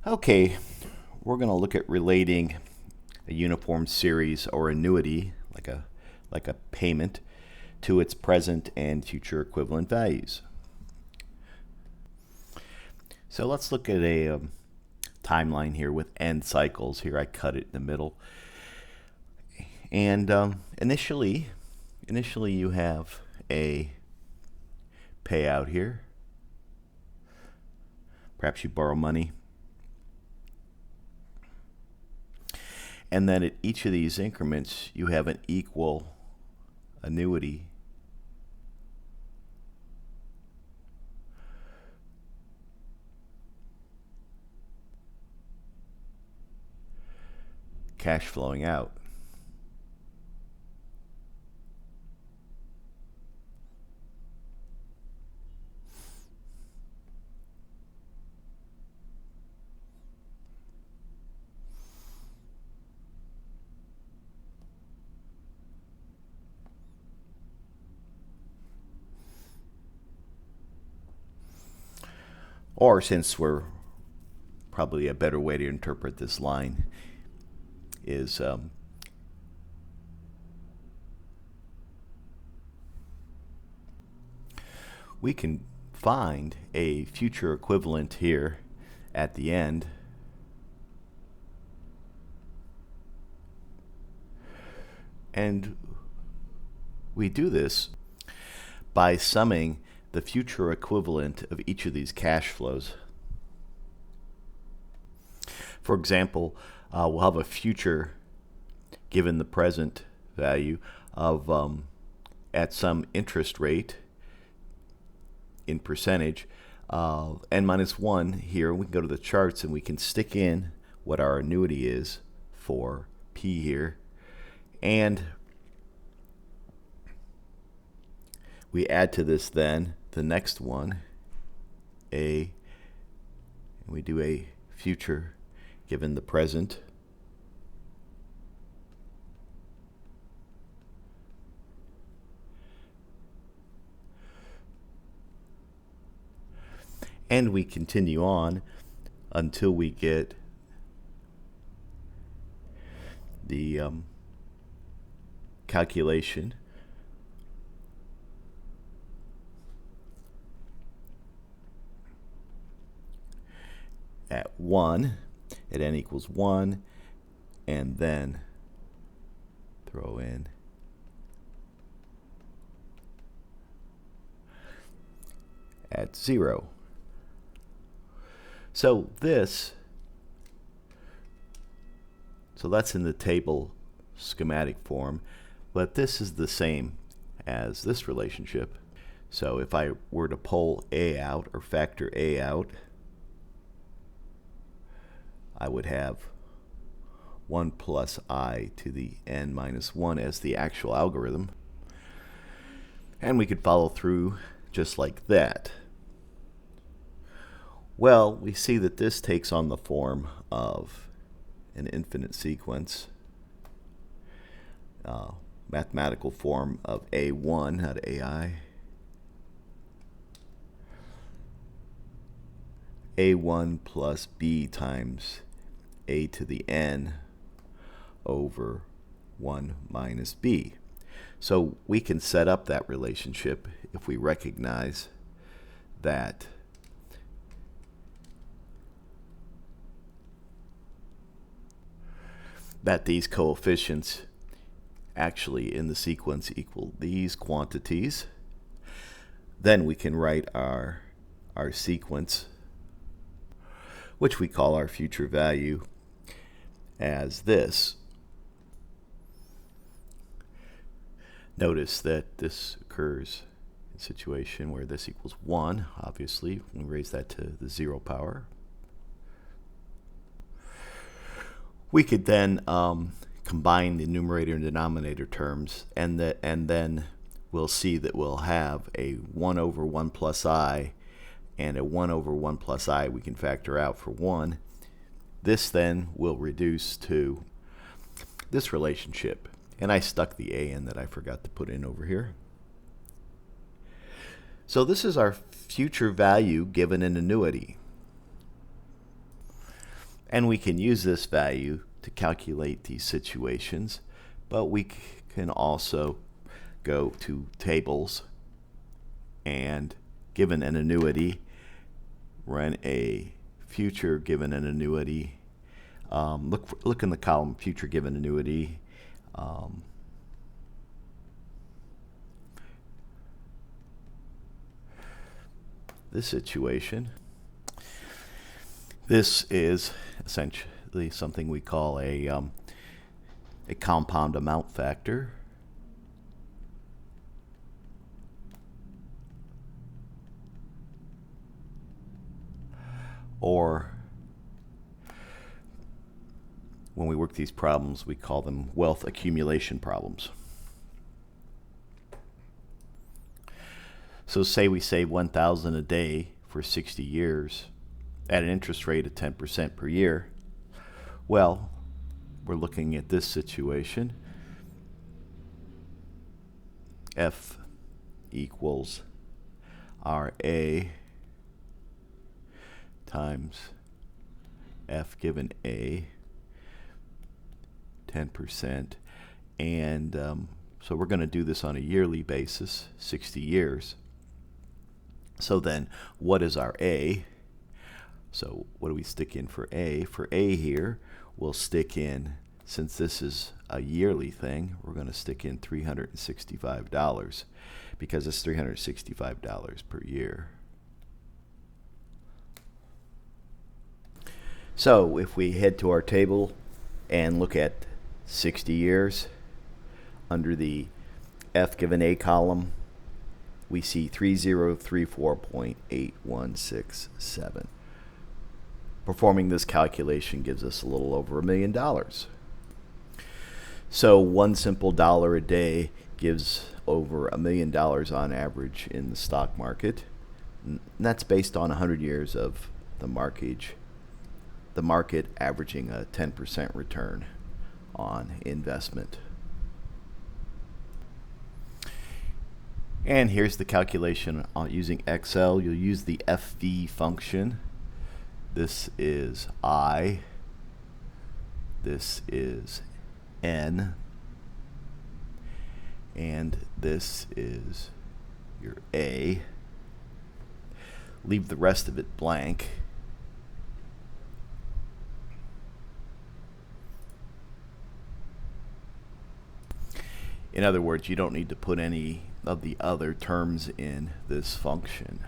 Okay, we're going to look at relating a uniform series or annuity, like a payment, to its present and future equivalent values. So let's look at a timeline here with n cycles. Here I cut it in the middle. And initially you have a payout here. Perhaps you borrow money. And then at each of these increments, you have an equal annuity. Cash flowing out. Or, since we're probably a better way to interpret this line is we can find a future equivalent here at the end. And we do this by summing the future equivalent of each of these cash flows. For example, we'll have a future given the present value of at some interest rate in percentage n minus 1 here. We can go to the charts and we can stick in what our annuity is for P here, and we add to this then the next one, A, and we do a future given the present. And we continue on until we get the calculation at 1, at n equals 1, and then throw in at 0. So that's in the table schematic form, but this is the same as this relationship. So if I were to pull A out or factor A out, I would have 1 plus I to the n minus 1 as the actual algorithm. And we could follow through just like that. Well, we see that this takes on the form of an infinite sequence, mathematical form of A1, not AI. A1 plus B times A to the n over 1 minus B. So we can set up that relationship if we recognize that these coefficients actually in the sequence equal these quantities. Then we can write our sequence, which we call our future value, as this. Notice that this occurs in a situation where this equals 1, obviously. We raise that to the 0 power. We could then combine the numerator and denominator terms, and then we'll see that we'll have a 1 over 1 plus I, and a 1 over 1 plus I we can factor out for 1. This then will reduce to this relationship. And I stuck the A in that I forgot to put in over here. So this is our future value given an annuity. And we can use this value to calculate these situations, but we can also go to tables and, given an annuity, run a future given an annuity. Look in the column future given annuity. This situation. This is essentially something we call a compound amount factor. Or when we work these problems, we call them wealth accumulation problems. So say we save $1,000 a day for 60 years at an interest rate of 10% per year. Well, we're looking at this situation. F equals RA times F given A, 10%. And so we're going to do this on a yearly basis, 60 years. So then, what is our A? So what do we stick in for A? For A here, we'll stick in, since this is a yearly thing, we're going to stick in $365 because it's $365 per year. So if we head to our table and look at 60 years, under the F given A column, we see 3034.8167. Performing this calculation gives us a little over $1 million. So one simple dollar a day gives over $1 million on average in the stock market. And that's based on 100 years of the market averaging a 10% return on investment. And here's the calculation using Excel. You'll use the FV function. This is I, this is N, and this is your A. Leave the rest of it blank. In other words, you don't need to put any of the other terms in this function.